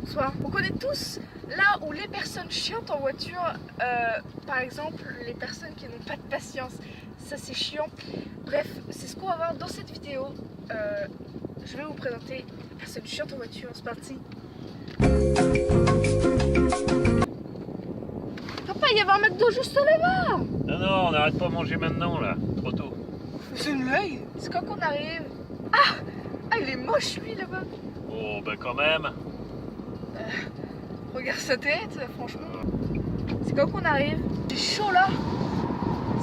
Bonsoir. On connaît tous là où les personnes chiantes en voiture, par exemple les personnes qui n'ont pas de patience, ça c'est chiant. Bref, c'est ce qu'on va voir dans cette vidéo. Je vais vous présenter les personnes chiantes en voiture, c'est parti. Papa, il y avait un McDo juste là-bas. Non, on n'arrête pas de manger maintenant là, trop tôt. C'est une blague. C'est quand qu'on arrive. Ah, il est moche lui là-bas. Oh ben quand même. Regarde sa tête, franchement. C'est quand qu'on arrive. C'est chaud là.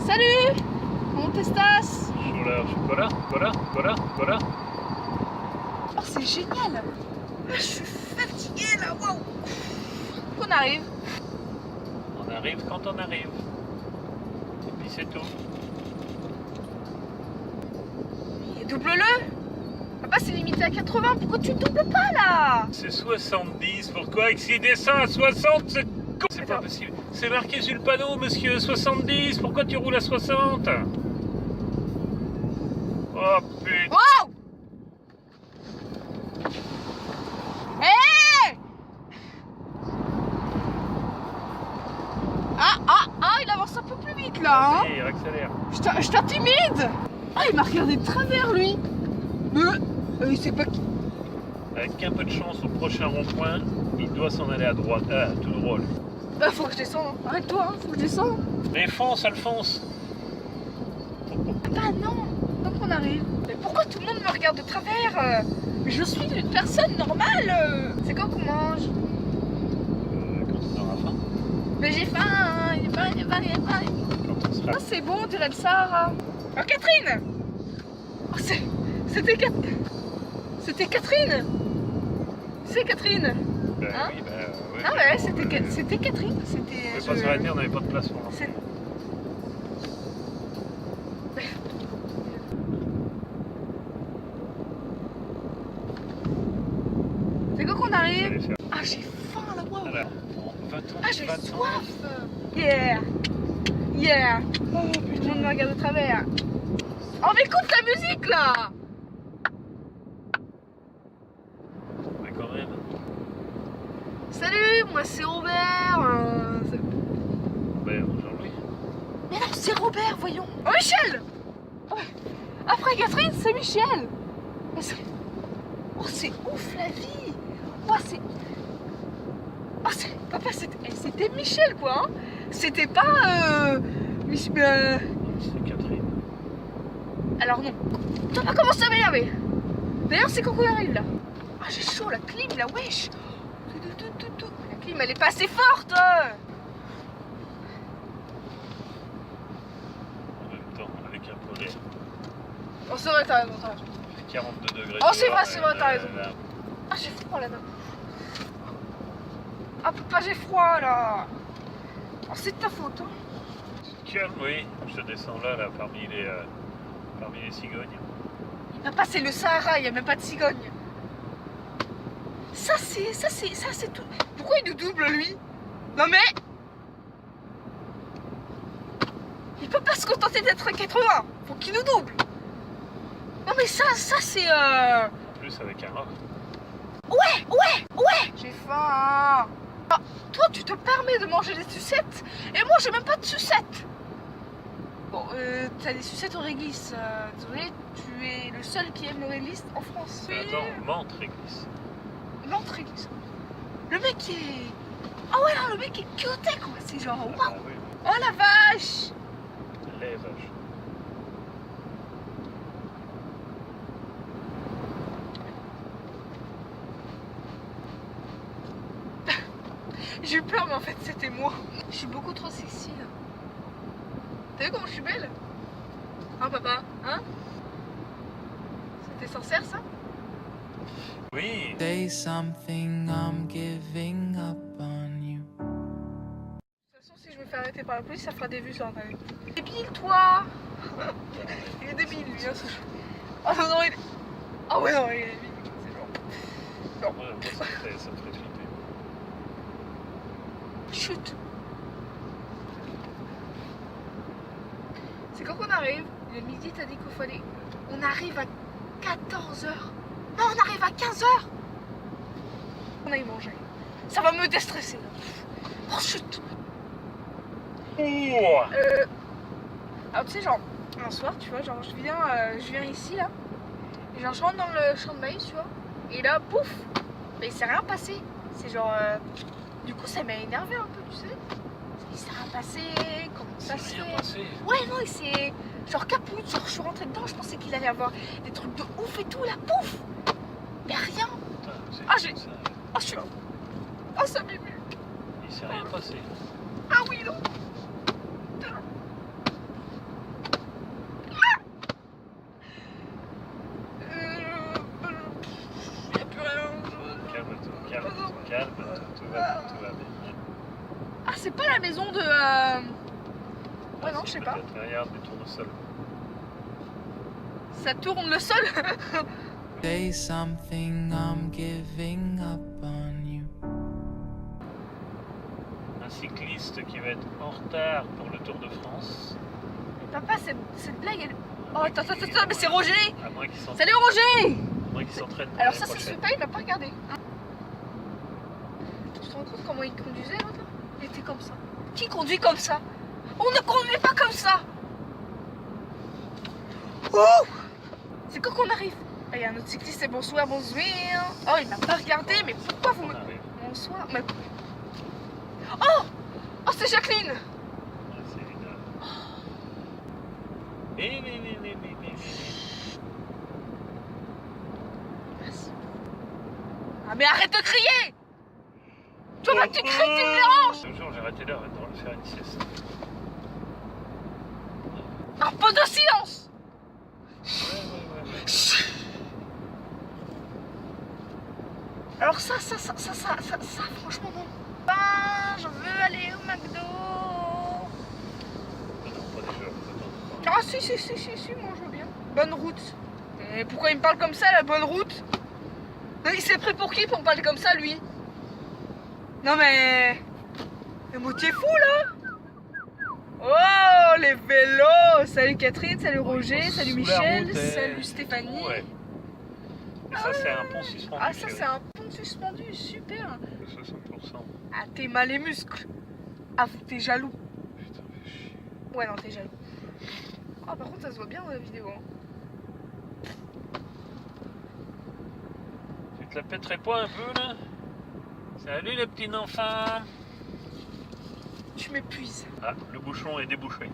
Salut. Comment t'estas? Chaud là, voilà. Oh, c'est génial. Je suis fatiguée là, waouh. Qu'on arrive. On arrive quand on arrive. Et puis c'est tout. Et double-le. Papa, c'est limité à 80. Pourquoi tu doubles pas là? C'est 70, pourquoi s'il descend à 60, c'est pas possible. C'est marqué sur le panneau, monsieur, 70, pourquoi tu roules à 60? Oh putain. Wow. Hey. Il avance un peu plus vite là, hein. Vas-y, accélère. Je t'intimide. Ah, il m'a regardé de travers lui. Il sait pas qui. Avec un peu de chance au prochain rond-point, il doit s'en aller à droite, tout droit. Lui. Bah faut que je descende. Arrête-toi, hein. Faut que je descende. Mais fonce, Alphonse. Bah non. Donc on arrive. Mais pourquoi tout le monde me regarde de travers? Je suis une personne normale. C'est quand qu'on mange? Quand on aura faim. Mais j'ai faim, hein. Il est pas. Quand on sera... Ah, c'est bon, on dirait le Sahara. Oh, Catherine. Oh, c'était Catherine. C'est Catherine. Ben Hein? oui, ben ouais. Ah ouais, c'était Catherine. On pouvait pas s'arrêter, on n'avait pas de place pour C'est... C'est quand qu'on arrive? Ah, j'ai faim là, waouh. Alors, va-t'en. Ah, j'ai soif. Yeah. Oh putain, tout le monde me regarde de travers. Oh, mais écoute la musique là. Mais quand même. Salut, moi c'est Robert. Ben, Jean-Louis. Mais non, c'est Robert, voyons. Oh, Michel. Ouais. Après Catherine, c'est Michel. Oh, c'est ouf la vie. Oh, Papa, c'était Michel quoi. Hein. C'était pas C'est Catherine. Alors non. Tu vas pas commencer à m'énerver. D'ailleurs, c'est quand on arrive là. Ah, j'ai chaud, la clim là, wesh. La clim, elle est pas assez forte. En même temps, avec un peu d'air. Oh, c'est vrai, t'as raison. 42 degrés. Oh, c'est vrai, t'as raison. Là. Ah, j'ai froid là-dedans. Ah, papa, j'ai froid là. Oh, c'est de ta faute. Hein. Tu te calmes, oui. Je descends là, parmi les cigognes. Papa, c'est le Sahara, il n'y a même pas de cigogne. Ça, c'est tout. Pourquoi il nous double, lui? Non, mais. Il peut pas se contenter d'être à 80. Faut qu'il nous double. Non, mais ça, c'est. En plus, avec un rat. Ouais. J'ai faim. Ah, toi, tu te permets de manger des sucettes. Et moi, j'ai même pas de sucettes. Bon, t'as des sucettes au réglisse. Désolé, tu es le seul qui aime le réglisse en France. Attends, menthe réglisse. Menthe réglisse. Le mec est... Ah ouais, non, le mec est cuté quoi. C'est genre, waouh. Ah, oui. Oh la vache. Les vaches. J'ai eu peur, mais en fait, c'était moi. Je suis beaucoup trop sexy là. T'as vu comment je suis belle? Hein, papa? Hein? C'était sincère ça? Oui. Say something, I'm giving up on you. De toute façon, si je me fais arrêter par la police, ça fera des vues sur internet. Débile, toi. Il est débile, lui. Hein, oh non, il est... Ah ouais, non, il est débile. C'est genre... Moi, ça me fait flipper. Chut. C'est quand qu'on arrive? Le midi, t'as dit qu'il fallait... On arrive à 14h. Non, on arrive à 15h. On aille manger. Ça va me déstresser. Oh chut. Alors tu sais genre, un soir tu vois, genre je viens ici là. Et genre je rentre dans le champ de maïs tu vois. Et là pouf. Mais il s'est rien passé. C'est genre du coup ça m'a énervé un peu tu sais. Il s'est rien passé. Comment ça se fait? Ouais non il s'est genre caput. Genre je suis rentrée dedans, je pensais qu'il allait avoir des trucs de ouf et tout là pouf. Mais rien. Ah j'ai. Oh je suis là. Oh ça m'émue. Il s'est rien passé. Ah oui non. Calme-toi, tout va bien. Ah, c'est pas la maison de. Ouais, non, je sais pas. Regarde les tournesols. Ça tourne le sol. Say something, I'm giving up on you. Un cycliste qui va être en retard pour le Tour de France. Papa, cette blague, elle. Oh, attends, mais c'est Roger. À moins qu'il s'entraîne. Salut Roger. À moins qu'il s'entraîne. Alors, ça se fait pas, il m'a pas regardé. Tu te rends compte comment il conduisait l'autre là? Il était comme ça. Qui conduit comme ça? On ne conduit pas comme ça. Oh. C'est quand qu'on arrive? Il y a un autre cycliste, c'est bonsoir. Oh, il m'a pas regardé, mais pourquoi vous me. Bonsoir. Mais... Oh! Oh, c'est Jacqueline! C'est une... Merci. Ah, mais arrête de crier! Toi, là, tu cries, tu me déranges! Toujours, j'ai arrêté l'heure maintenant de faire une sieste. Un peu de silence! Ouais. Alors ça, franchement, non. Ben, je veux aller au McDo. Non, pas déjà. Ah, si, moi je veux bien. Bonne route. Et pourquoi il me parle comme ça, la bonne route? Il s'est pris pour qui pour me parler comme ça, lui? Non mais... Le moitié fou, là? Oh, les vélos! Salut Catherine, salut Roger, salut Michel, salut Stéphanie. Ouais. Et ça, c'est un pont suspendu. Ah, ça, c'est un pont suspendu, super. De 60%. Ah, t'es mal les muscles. Ah, t'es jaloux. Putain, fais chier. Ouais, non, t'es jaloux. Ah, par contre, ça se voit bien dans la vidéo. Hein. Tu te la pèterais pas un peu, là? Salut, les petits enfants. Tu m'épuises. Ah, le bouchon est débouché.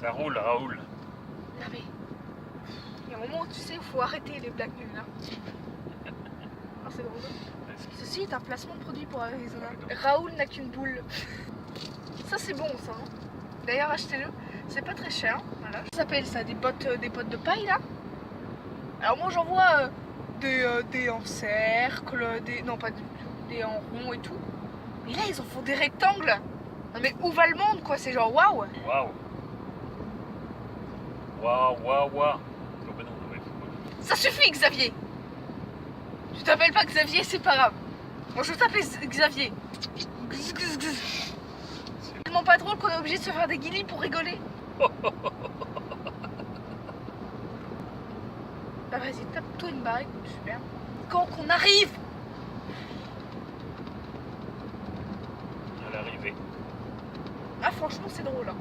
Ça roule, Raoul. Non mais, il y a un moment où tu sais, il faut arrêter les blagues nulles. Hein. Ah, c'est drôle. Ceci est un placement de produit pour Arizona. Raoul n'a qu'une boule. Ça c'est bon ça. Hein. D'ailleurs achetez-le, c'est pas très cher. Voilà. Ça s'appelle ça des bottes de paille là. Alors moi j'en vois des en cercle, non pas des en rond et tout. Mais là ils en font des rectangles. Non mais où va le monde quoi, c'est genre waouh. Waouh. Oh, ben non, ouais, faut... Ça suffit Xavier. Tu t'appelles pas Xavier, c'est pas grave. Moi je t'appelle Xavier. C'est tellement pas drôle qu'on est obligé de se faire des guillis pour rigoler. Bah vas-y, tape-toi une barre, écoute, super. Quand qu'on arrive à l'arrivée. Ah franchement c'est drôle. Hein.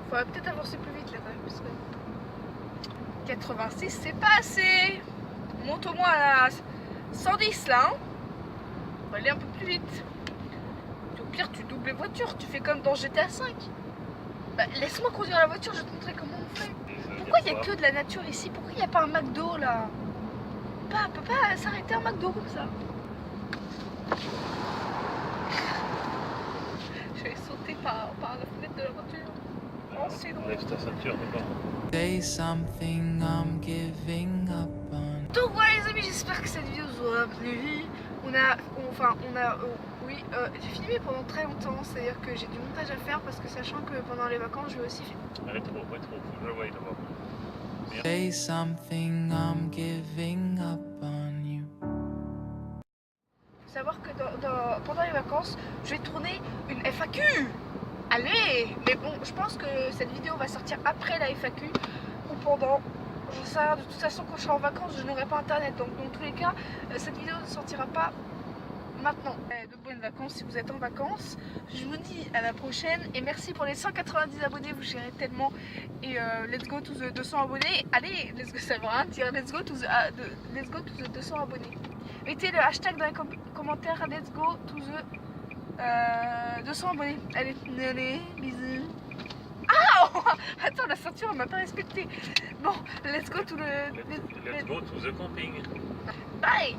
Faudrait peut-être avancer plus vite là quand même parce que 86 c'est pas assez. Monte au moins à 110 là. Hein. On va aller un peu plus vite. Au pire tu doubles les voitures, tu fais comme dans GTA 5. Bah, laisse-moi conduire la voiture, je vais te montrer comment on fait. Pourquoi il n'y a que de la nature ici? Pourquoi il n'y a pas un McDo là? Papa, peut pas s'arrêter un McDo comme ça. Je vais sauter par la fenêtre de la voiture. Oh, c'est drôle. Lève ta ceinture d'abord. Say something, I'm giving up on. Donc voilà les amis, j'espère que cette vidéo vous aura plu. Oui, j'ai filmé pendant très longtemps, c'est-à-dire que j'ai du montage à faire parce que sachant que pendant les vacances, je vais aussi filmer. Rétro, faut que je le voie d'abord. Say something, I'm giving up on you. Faut savoir que pendant les vacances, je vais tourner une FAQ. Allez! Mais bon, je pense que cette vidéo va sortir après la FAQ. Ou pendant, j'en sais rien, de toute façon quand je serai en vacances je n'aurai pas internet, donc dans tous les cas cette vidéo ne sortira pas maintenant. De bonnes vacances si vous êtes en vacances, je vous dis à la prochaine et merci pour les 190 abonnés, vous gérez tellement et let's go to the 200 abonnés. Allez, let's go, ça veut rien dire, let's go to the 200 abonnés. Mettez le hashtag dans les commentaires, let's go to the 200 abonnés. Allez, bisous. Ah oh, attends, la ceinture elle m'a pas respecté. Bon, let's go to the... Let's go to the camping. Bye.